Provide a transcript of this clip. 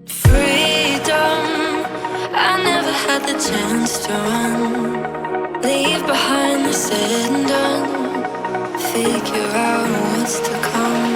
Freedom, I never had the chance to run. Leave behind the said and done. Figure out what's to come.